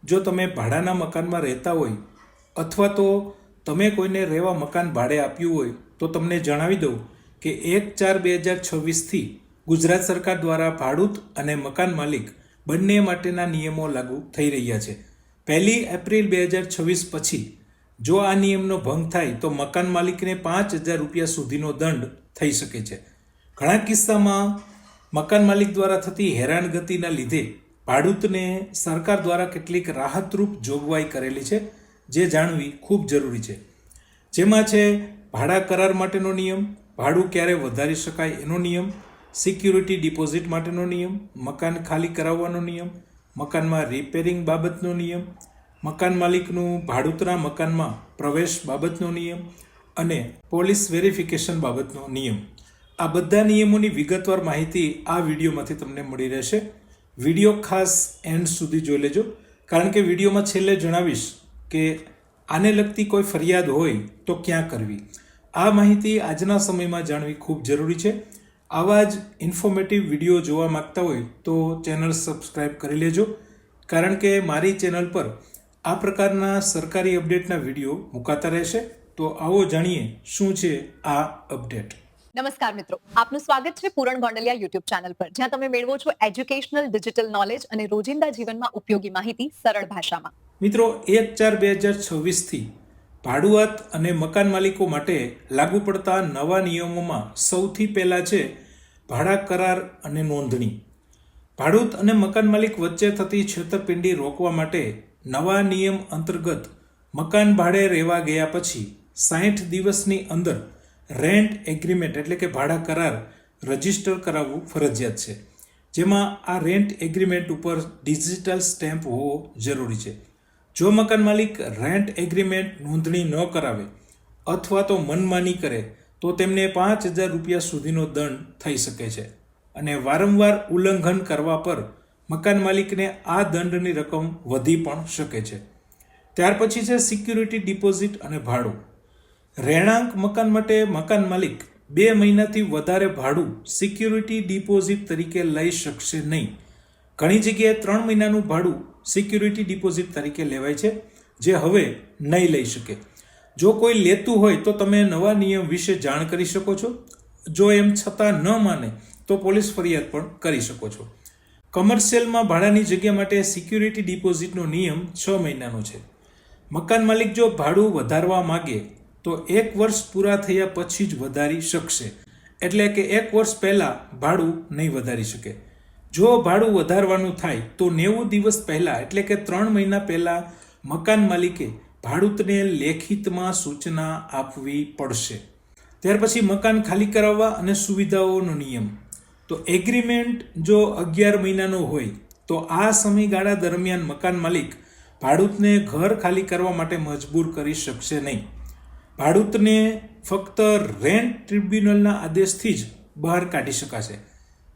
જો તમે ભાડાના મકાનમાં રહેતા હોય અથવા તો તમે કોઈને રહેવા મકાન ભાડે આપ્યું હોય તો તમને જણાવી દઉં કે 1/4/2026થી ગુજરાત સરકાર દ્વારા ભાડૂત અને મકાન માલિક બંને માટેના નિયમો લાગુ થઈ રહ્યા છે. 1 એપ્રિલ 2026 પછી જો આ નિયમનો ભંગ થાય તો મકાન માલિકને 5,000 રૂપિયા સુધીનો દંડ થઈ શકે છે. ઘણા કિસ્સામાં મકાન માલિક દ્વારા થતી હેરાનગતિના લીધે ભાડૂતને સરકાર દ્વારા કેટલીક રાહતરૂપ જોગવાઈ કરેલી છે જે જાણવી ખૂબ જરૂરી છે. જેમાં છે ભાડા કરાર માટેનો નિયમ, ભાડું ક્યારે વધારી શકાય એનો નિયમ, સિક્યુરિટી ડિપોઝિટ માટેનો નિયમ, મકાન ખાલી કરાવવાનો નિયમ, મકાનમાં રિપેરિંગ બાબતનો નિયમ, મકાન માલિકનું ભાડૂતના મકાનમાં પ્રવેશ બાબતનો નિયમ અને પોલીસ વેરિફિકેશન બાબતનો નિયમ. આ બધા નિયમોની વિગતવાર માહિતી આ વિડીયોમાંથી તમને મળી રહેશે. વિડીયો ખાસ એન્ડ સુધી જોઈ લેજો, કારણ કે વિડીયોમાં છેલ્લે જણાવીશ કે આને લગતી કોઈ ફરિયાદ હોય તો ક્યાં કરવી. આ માહિતી આજના સમયમાં જાણવી ખૂબ જરૂરી છે. આવા જ ઇન્ફોર્મેટિવ વિડીયો જોવા માંગતા હોય તો ચેનલ સબસ્ક્રાઈબ કરી લેજો, કારણ કે મારી ચેનલ પર આ પ્રકારના સરકારી અપડેટના વિડીયો મુકાતા રહેશે. તો આવો જાણીએ શું છે આ અપડેટ. નમસ્કાર મિત્રો, આપનું સ્વાગત છે પૂરણ ગોંડલિયા યુટ્યુબ ચેનલ પર, જ્યાં તમે મેળવો છો એજ્યુકેશનલ ડિજિટલ નોલેજ અને રોજિંદા જીવનમાં ઉપયોગી માહિતી સરળ ભાષામાં. મિત્રો, 1/4/2026થી ભાડુઆત અને મકાન માલિકો માટે લાગુ પડતા નવા નિયમોમાં સૌથી પહેલા છે ભાડા કરાર અને નોંધણી. ભાડૂત અને મકાન માલિક વચ્ચે થતી છેતરપિંડી રોકવા માટે નવા નિયમ અંતર્ગત મકાન ભાડે રહેવા ગયા પછી 60 દિવસની અંદર રેન્ટ એગ્રીમેન્ટ એટલે કે ભાડા કરાર રજીસ્ટર કરાવવું ફરજિયાત છે. જેમાં આ રેન્ટ એગ્રીમેન્ટ ઉપર ડિજિટલ સ્ટેમ્પ હોવો જરૂરી છે. જો મકાન માલિક રેન્ટ એગ્રીમેન્ટ નોંધણી ન કરાવે અથવા તો મનમાની કરે તો તેમને 5,000 રૂપિયા સુધીનો દંડ થઈ શકે છે અને વારંવાર ઉલ્લંઘન કરવા પર મકાન માલિકને આ દંડની રકમ વધી પણ શકે છે. ત્યાર પછી છે સિક્યુરિટી ડિપોઝિટ અને ભાડું. રહેણાંક મકાન માટે મકાન માલિક 2 મહિનાથી વધારે ભાડું સિક્યુરિટી ડિપોઝિટ તરીકે લઈ શકશે નહીં. ઘણી જગ્યાએ 3 મહિનાનું ભાડું સિક્યુરિટી ડિપોઝિટ તરીકે લેવાય છે, જે હવે નહીં લઈ શકે. જો કોઈ લેતું હોય તો તમે નવા નિયમ વિશે જાણ કરી શકો છો. જો એમ છતાં ન માને તો પોલીસ ફરિયાદ પણ કરી શકો છો. કમર્શિયલમાં ભાડાની જગ્યા માટે સિક્યુરિટી ડિપોઝિટનો નિયમ 6 મહિનાનો છે. મકાન માલિક જો ભાડું વધારવા માગે તો 1 વર્ષ પૂરા થયા પછી જ વધારી શકશે, એટલે કે 1 વર્ષ પહેલાં ભાડું નહીં વધારી શકે. જો ભાડું વધારવાનું થાય તો 90 દિવસ પહેલાં એટલે કે 3 મહિના પહેલાં મકાન માલિકે ભાડૂતને લેખિતમાં સૂચના આપવી પડશે. ત્યાર પછી મકાન ખાલી કરાવવા અને સુવિધાઓનો નિયમ. તો એગ્રીમેન્ટ જો 11 મહિનાનો હોય તો આ સમયગાળા દરમિયાન મકાન માલિક ભાડૂતને ઘર ખાલી કરવા માટે મજબૂર કરી શકશે નહીં. ભાડૂતને ફક્ત રેન્ટ ટ્રિબ્યુનલના આદેશથી જ બહાર કાઢી શકાશે.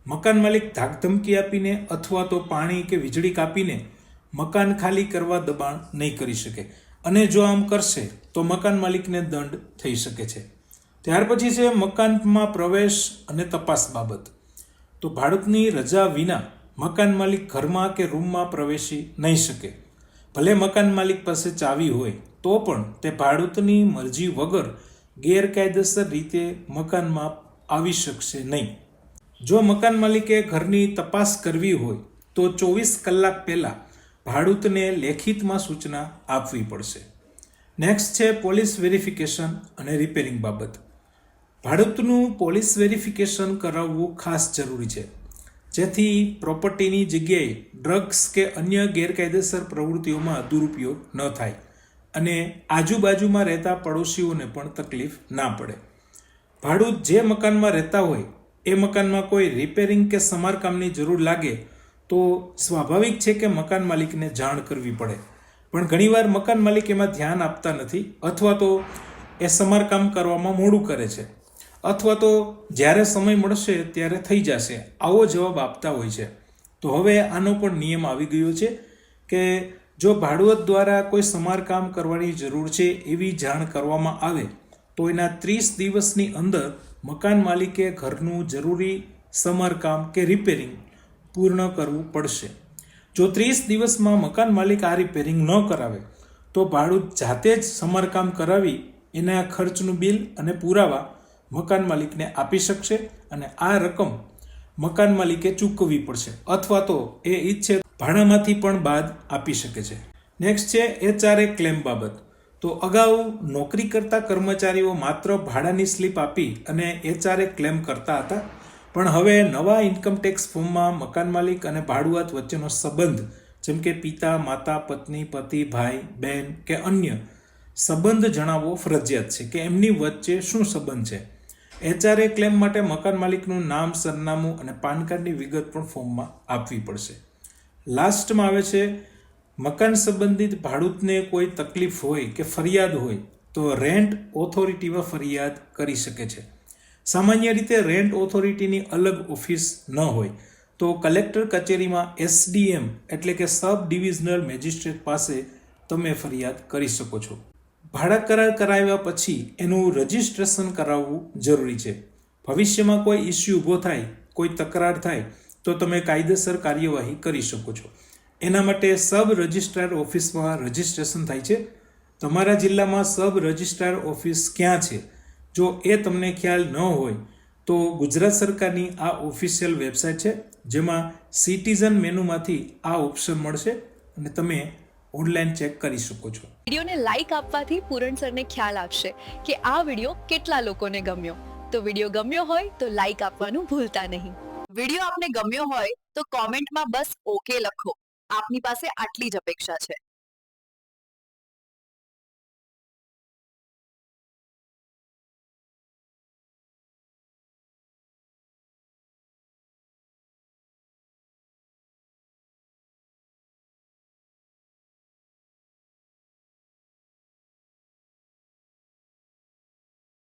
મકાન માલિક ધાકધમકી આપીને અથવા તો પાણી કે વીજળી કાપીને મકાન ખાલી કરવા દબાણ નહીં કરી શકે, અને જો આમ કરશે તો મકાન માલિકને દંડ થઈ શકે છે. ત્યાર પછી છે મકાનમાં પ્રવેશ અને તપાસ બાબત. તો ભાડૂતની રજા વિના મકાન માલિક ઘરમાં કે રૂમમાં પ્રવેશી નહીં શકે. ભલે મકાન માલિક પાસે ચાવી હોય તો પણ તે ભાડૂતની મરજી વગર ગેરકાયદેસર રીતે મકાનમાં આવી શકશે નહીં. જો મકાન માલિકે ઘરની તપાસ કરવી હોય તો 24 કલાક પહેલાં ભાડૂતને લેખિતમાં સૂચના આપવી પડશે. નેક્સ્ટ છે પોલીસ વેરિફિકેશન અને રિપેરિંગ બાબત. ભાડૂતનું પોલીસ વેરિફિકેશન કરાવવું ખાસ જરૂરી છે, જેથી પ્રોપર્ટીની જગ્યાએ ડ્રગ્સ કે અન્ય ગેરકાયદેસર પ્રવૃત્તિઓમાં દુરુપયોગ ન થાય અને આજુબાજુમાં રહેતા પડોશીઓને પણ તકલીફ ના પડે. ભાડૂત જે મકાનમાં રહેતા હોય એ મકાનમાં કોઈ રિપેરિંગ કે સમારકામની જરૂર લાગે તો સ્વાભાવિક છે કે મકાન માલિકને જાણ કરવી પડે, પણ ઘણીવાર મકાન માલિક એમાં ધ્યાન આપતા નથી અથવા તો એ સમારકામ કરવામાં મોડું કરે છે, અથવા તો જ્યારે સમય મળશે ત્યારે થઈ જશે આવો જવાબ આપતા હોય છે. તો હવે આનો પણ નિયમ આવી ગયો છે કે જો ભાડૂત દ્વારા કોઈ સમારકામ કરવાની જરૂર છે એવી જાણ કરવામાં આવે તો એના 30 દિવસની અંદર મકાન માલિકે ઘરનું જરૂરી સમારકામ કે રિપેરિંગ પૂર્ણ કરવું પડશે. જો 30 દિવસમાં મકાન માલિક આ રિપેરિંગ ન કરાવે તો ભાડૂત જાતે જ સમારકામ કરાવી એના ખર્ચનું બિલ અને પુરાવા મકાન માલિકને આપી શકશે અને આ રકમ મકાન માલિકે ચૂકવવી પડશે અથવા તો એ ઈચ્છે ભાડામાંથી પણ બાદ આપી શકે છે. નેક્સ્ટ છે HRA ક્લેમ બાબત. તો અગાઉ નોકરી કરતા કર્મચારીઓ માત્ર ભાડાની સ્લીપ આપી અને HRA ક્લેમ કરતા હતા, પણ હવે નવા ઇન્કમટેક્સ ફોર્મમાં મકાન માલિક અને ભાડુઆત વચ્ચેનો સંબંધ જેમ કે પિતા, માતા, પત્ની, પતિ, ભાઈ, બહેન કે અન્ય સંબંધ જણાવવો ફરજિયાત છે કે એમની વચ્ચે શું સંબંધ છે. HRA ક્લેમ માટે મકાન માલિકનું નામ, સરનામું અને પાન કાર્ડની વિગત પણ ફોર્મમાં આપવી પડશે. લાસ્ટમાં આવે છે મકાન સંબંધિત ભાડૂતને કોઈ તકલીફ હોય કે ફરિયાદ હોય તો રેન્ટ ઓથોરિટીમાં ફરિયાદ કરી શકે છે. સામાન્ય રીતે રેન્ટ ઓથોરિટીની અલગ ઓફિસ ન હોય તો કલેક્ટર કચેરીમાં SDM એટલે કે સબ ડિવિઝનલ મેજિસ્ટ્રેટ પાસે તમે ફરિયાદ કરી શકો છો. ભાડા કરાર કરાવ્યા પછી એનું રજિસ્ટ્રેશન કરાવવું જરૂરી છે. ભવિષ્યમાં કોઈ ઇસ્યુ ઊભો થાય, કોઈ તકરાર થાય તો તમે કાયદેસર કાર્યવાહી કરી શકો છો. એના માટે સબ રજિસ્ટ્રાર ઓફિસમાં રજિસ્ટ્રેશન થાય છે. તમારા જિલ્લામાં સબ રજિસ્ટ્રાર ઓફિસ ક્યાં છે જો એ તમને ખ્યાલ ન હોય તો ગુજરાત સરકારની આ ઓફિશિયલ વેબસાઇટ છે જેમાં સિટીઝન મેનુમાંથી આ ઓપ્શન મળશે અને તમે ઓનલાઈન ચેક કરી શકો છો. વિડીયોને લાઈક આપવાથી પૂરણ સરને ખ્યાલ આવશે કે આ વિડીયો કેટલા લોકોને ગમ્યો. તો વિડીયો ગમ્યો હોય તો લાઈક આપવાનું ભૂલતા નહીં. વિડીયો આપને ગમ્યો હોય તો કોમેન્ટમાં બસ ઓકે લખો. આપની પાસે આટલી જ અપેક્ષા છે.